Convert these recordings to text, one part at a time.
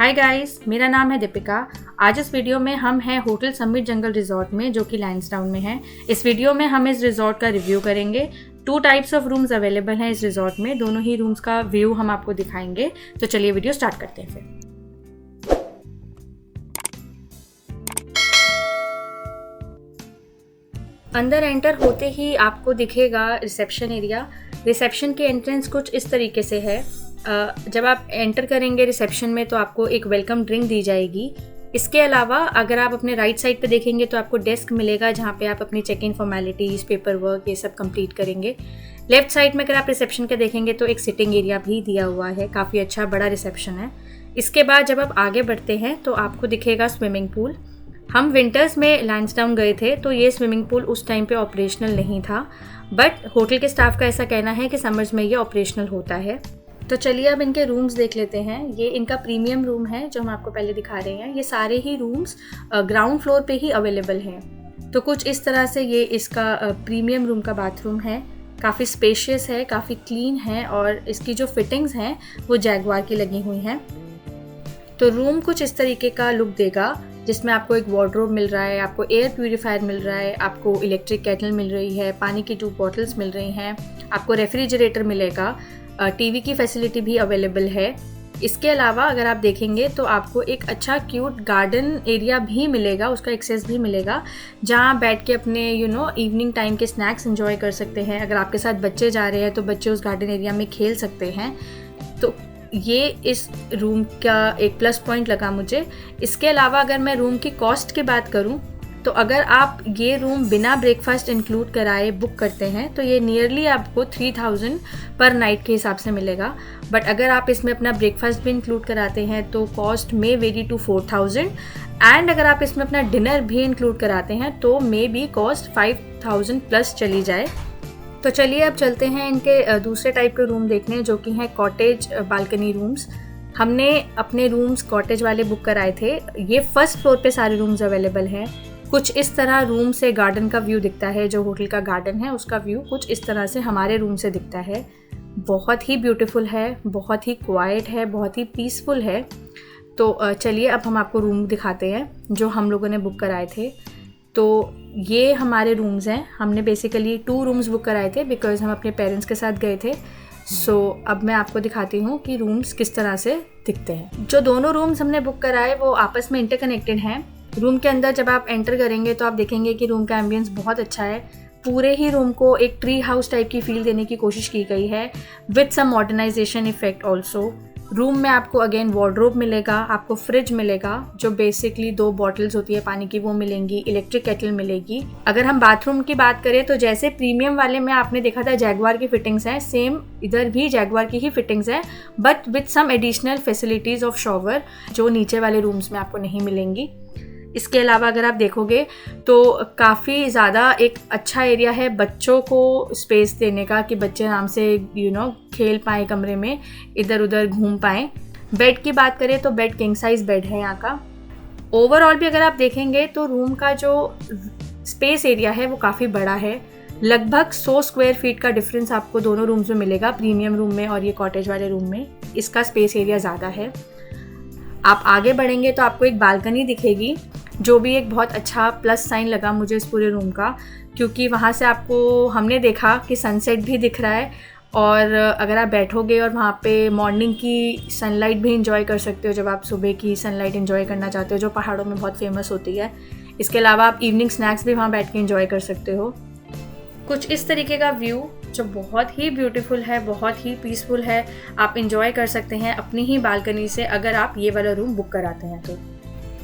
Hi guys, मेरा नाम है दीपिका। आज इस वीडियो में हम हैं होटल समिट जंगल रिजॉर्ट में, जो कि लांसडाउन में है। इस वीडियो में हम इस रिजॉर्ट का रिव्यू करेंगे। 2 टाइप्स ऑफ रूम्स अवेलेबल हैं इस रिजॉर्ट में। दोनों ही रूम्स का व्यू हम आपको दिखाएंगे। तो चलिए वीडियो स्टार्ट करते हैं फिर। अंदर एंटर होते ही आपको दिखेगा रिसेप्शन एरिया। रिसेप्शन के एंट्रेंस कुछ इस तरीके से है। जब आप एंटर करेंगे रिसेप्शन में तो आपको एक वेलकम ड्रिंक दी जाएगी। इसके अलावा अगर आप अपने राइट साइड पे देखेंगे तो आपको डेस्क मिलेगा, जहाँ पे आप अपनी check in formalities, paperwork ये सब कंप्लीट करेंगे। लेफ्ट साइड में अगर आप रिसेप्शन के देखेंगे तो एक सिटिंग एरिया भी दिया हुआ है। काफ़ी अच्छा बड़ा रिसेप्शन है। इसके बाद जब आप आगे बढ़ते हैं तो आपको दिखेगा स्विमिंग पूल। हम विंटर्स में लांसडाउन गए थे तो ये स्विमिंग पूल उस टाइम पे ऑपरेशनल नहीं था, बट होटल के स्टाफ का ऐसा कहना है कि समर्स में ये ऑपरेशनल होता है। तो चलिए अब इनके रूम्स देख लेते हैं। ये इनका प्रीमियम रूम है जो हम आपको पहले दिखा रहे हैं। ये सारे ही रूम्स ग्राउंड फ्लोर पे ही अवेलेबल हैं। तो कुछ इस तरह से ये इसका प्रीमियम रूम का बाथरूम है। काफ़ी स्पेशियस है, काफ़ी क्लीन है और इसकी जो फिटिंग्स हैं वो जैगवार की लगी हुई हैं। तो रूम कुछ इस तरीके का लुक देगा, जिसमें आपको एक वार्डरोब मिल रहा है, आपको एयर प्यूरीफायर मिल रहा है, आपको इलेक्ट्रिक केटल मिल रही है, पानी की 2 बॉटल्स मिल रही हैं, आपको रेफ्रिजरेटर मिलेगा, टीवी की फैसिलिटी भी अवेलेबल है। इसके अलावा अगर आप देखेंगे तो आपको एक अच्छा क्यूट गार्डन एरिया भी मिलेगा, उसका एक्सेस भी मिलेगा, जहाँ बैठ के अपने इवनिंग टाइम के स्नैक्स एंजॉय कर सकते हैं। अगर आपके साथ बच्चे जा रहे हैं तो बच्चे उस गार्डन एरिया में खेल सकते हैं। तो ये इस रूम का एक प्लस पॉइंट लगा मुझे। इसके अलावा अगर मैं रूम की कॉस्ट की बात करूं तो अगर आप ये रूम बिना ब्रेकफास्ट इंक्लूड कराए बुक करते हैं तो ये नियरली आपको 3000 पर नाइट के हिसाब से मिलेगा। बट अगर आप इसमें अपना ब्रेकफास्ट भी इंक्लूड कराते हैं तो cost may vary to 4000, and अगर आप इसमें अपना डिनर भी इंक्लूड कराते हैं तो मे बी कॉस्ट 5000 प्लस चली जाए। तो चलिए अब चलते हैं इनके दूसरे टाइप के रूम देखने, जो कि हैं कॉटेज बालकनी रूम्स। हमने अपने रूम्स कॉटेज वाले बुक कराए थे। ये फर्स्ट फ्लोर पे सारे रूम्स अवेलेबल हैं। कुछ इस तरह रूम से गार्डन का व्यू दिखता है। जो होटल का गार्डन है उसका व्यू कुछ इस तरह से हमारे रूम से दिखता है। बहुत ही ब्यूटीफुल है, बहुत ही क्वाइट है, बहुत ही पीसफुल है। तो चलिए अब हम आपको रूम दिखाते हैं जो हम लोगों ने बुक कराए थे। तो ये हमारे रूम्स हैं। हमने बेसिकली 2 रूम्स बुक कराए थे बिकॉज़ हम अपने पेरेंट्स के साथ गए थे। सो अब मैं आपको दिखाती हूँ कि रूम्स किस तरह से दिखते हैं। जो दोनों रूम्स हमने बुक कराए वो आपस में इंटरकनेक्टेड हैं। रूम के अंदर जब आप एंटर करेंगे तो आप देखेंगे कि रूम का एम्बियंस बहुत अच्छा है। पूरे ही रूम को एक ट्री हाउस टाइप की फील देने की कोशिश की गई है, with some modernisation effect also. Room में आपको अगेन वार्डरोब मिलेगा, आपको फ्रिज मिलेगा जो बेसिकली 2 बॉटल्स होती है पानी की वो मिलेंगी, इलेक्ट्रिक केटल मिलेगी। अगर हम बाथरूम की बात करें तो जैसे प्रीमियम वाले में आपने देखा था जैगवार की फिटिंग्स हैं, सेम इधर भी जैगवार की ही फिटिंग्स हैं, but with some additional facilities of shower जो नीचे वाले रूम्स में आपको नहीं मिलेंगी। इसके अलावा अगर आप देखोगे तो काफ़ी ज़्यादा एक अच्छा एरिया है बच्चों को स्पेस देने का, कि बच्चे आराम से खेल पाएँ कमरे में, इधर उधर घूम पाएँ। बेड की बात करें तो बेड किंग साइज़ बेड है यहाँ का। ओवरऑल भी अगर आप देखेंगे तो रूम का जो स्पेस एरिया है वो काफ़ी बड़ा है। लगभग 100 स्क्वायर फीट का डिफरेंस आपको दोनों रूम्स में मिलेगा, प्रीमियम रूम में और ये कॉटेज वाले रूम में। इसका स्पेस एरिया ज़्यादा है। आप आगे बढ़ेंगे तो आपको एक बालकनी दिखेगी, जो भी एक बहुत अच्छा प्लस साइन लगा मुझे इस पूरे रूम का, क्योंकि वहाँ से आपको हमने देखा कि सनसेट भी दिख रहा है और अगर आप बैठोगे और वहाँ पे मॉर्निंग की सनलाइट भी इंजॉय कर सकते हो, जब आप सुबह की सनलाइट इंजॉय करना चाहते हो जो पहाड़ों में बहुत फेमस होती है। इसके अलावा आप इवनिंग स्नैक्स भी वहाँ बैठ के इंजॉय कर सकते हो। कुछ इस तरीके का व्यू जो बहुत ही ब्यूटीफुल है, बहुत ही पीसफुल है, आप इंजॉय कर सकते हैं अपनी ही बालकनी से अगर आप ये वाला रूम बुक कराते हैं तो।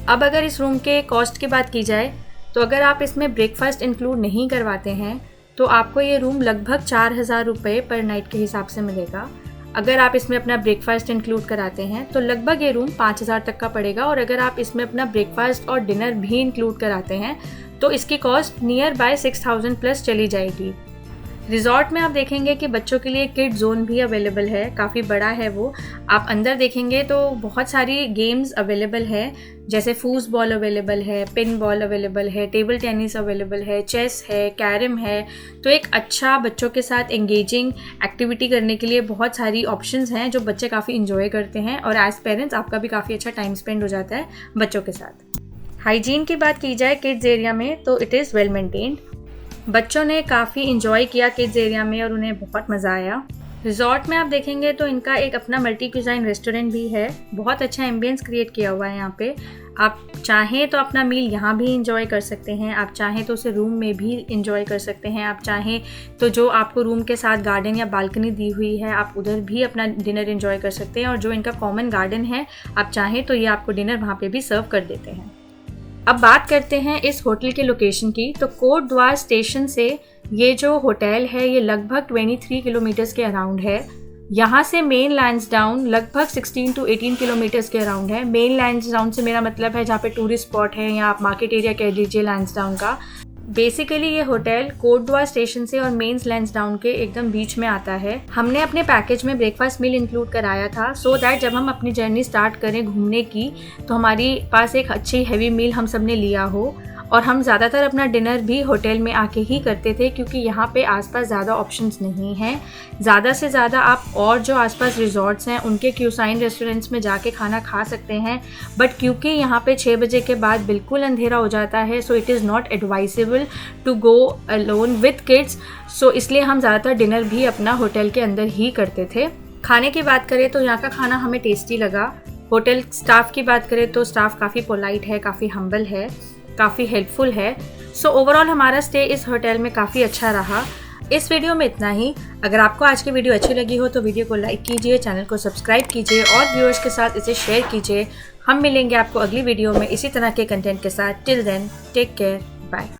अब अगर इस रूम के कॉस्ट की बात की जाए तो अगर आप इसमें ब्रेकफास्ट इंक्लूड नहीं करवाते हैं तो आपको ये रूम लगभग 4000 रुपये पर नाइट के हिसाब से मिलेगा। अगर आप इसमें अपना ब्रेकफास्ट इंक्लूड कराते हैं तो लगभग ये रूम 5000 तक का पड़ेगा, और अगर आप इसमें अपना ब्रेकफास्ट और डिनर भी इंक्लूड कराते हैं तो इसकी कॉस्ट नियर बाय 6000 प्लस चली जाएगी। रिजॉर्ट में आप देखेंगे कि बच्चों के लिए किड जोन भी अवेलेबल है, काफ़ी बड़ा है वो। आप अंदर देखेंगे तो बहुत सारी गेम्स अवेलेबल है, जैसे फूस बॉल अवेलेबल है, पिन बॉल अवेलेबल है, टेबल टेनिस अवेलेबल है, चेस है, कैरम है। तो एक अच्छा बच्चों के साथ एंगेजिंग एक्टिविटी करने के लिए बहुत सारी ऑप्शंस हैं जो बच्चे काफ़ी इंजॉय करते हैं, और एज पेरेंट्स आपका भी काफ़ी अच्छा टाइम स्पेंड हो जाता है बच्चों के साथ। हाइजीन की बात की जाए किड्स एरिया में तो इट इज़ वेल मेंटेन्ड। बच्चों ने काफ़ी इंजॉय किया किड्स एरिया में और उन्हें बहुत मज़ा आया। रिजॉर्ट में आप देखेंगे तो इनका एक अपना मल्टी क्यूजाइन रेस्टोरेंट भी है, बहुत अच्छा एम्बियंस क्रिएट किया हुआ है यहाँ पे। आप चाहें तो अपना मील यहाँ भी इंजॉय कर सकते हैं, आप चाहें तो उसे रूम में भी इंजॉय कर सकते हैं, आप चाहें तो जो आपको रूम के साथ गार्डन या बालकनी दी हुई है आप उधर भी अपना डिनर इंजॉय कर सकते हैं, और जो इनका कॉमन गार्डन है आप चाहें तो ये आपको डिनर वहाँ पे भी सर्व कर देते हैं। अब बात करते हैं इस होटल के लोकेशन की। तो कोट द्वार स्टेशन से ये जो होटल है ये लगभग 23 किलोमीटर्स के अराउंड है। यहाँ से मेन लैंसडाउन लगभग 16 to 18 किलोमीटर्स के अराउंड है। मेन लैंसडाउन से मेरा मतलब है जहाँ पे टूरिस्ट स्पॉट है, या आप मार्केट एरिया कह लीजिए लैंसडाउन का। बेसिकली ये होटल कोटद्वार स्टेशन से और मेन्स लैंसडाउन के एकदम बीच में आता है। हमने अपने पैकेज में ब्रेकफास्ट मील इंक्लूड कराया था, सो दैट जब हम अपनी जर्नी स्टार्ट करें घूमने की तो हमारी पास एक अच्छी हैवी मील हम सब ने लिया हो। और हम ज़्यादातर अपना डिनर भी होटल में आके ही करते थे, क्योंकि यहाँ पे आसपास ज़्यादा ऑप्शंस नहीं हैं। ज़्यादा से ज़्यादा आप और जो आसपास रिजॉर्ट्स हैं उनके क्यूसाइन रेस्टोरेंट्स में जाके खाना खा सकते हैं, बट क्योंकि यहाँ पे 6 बजे के बाद बिल्कुल अंधेरा हो जाता है, so it is not advisable to go alone with kids. So इसलिए हम ज़्यादातर डिनर भी अपना होटल के अंदर ही करते थे। खाने की बात करें तो यहाँ का खाना हमें टेस्टी लगा। होटल स्टाफ की बात करें तो स्टाफ काफ़ी पोलाइट है, काफ़ी हम्बल है, काफ़ी हेल्पफुल है। सो ओवरऑल हमारा स्टे इस होटल में काफ़ी अच्छा रहा। इस वीडियो में इतना ही। अगर आपको आज की वीडियो अच्छी लगी हो तो वीडियो को लाइक कीजिए, चैनल को सब्सक्राइब कीजिए और व्यूअर्स के साथ इसे शेयर कीजिए। हम मिलेंगे आपको अगली वीडियो में इसी तरह के कंटेंट के साथ। Till then take care, bye.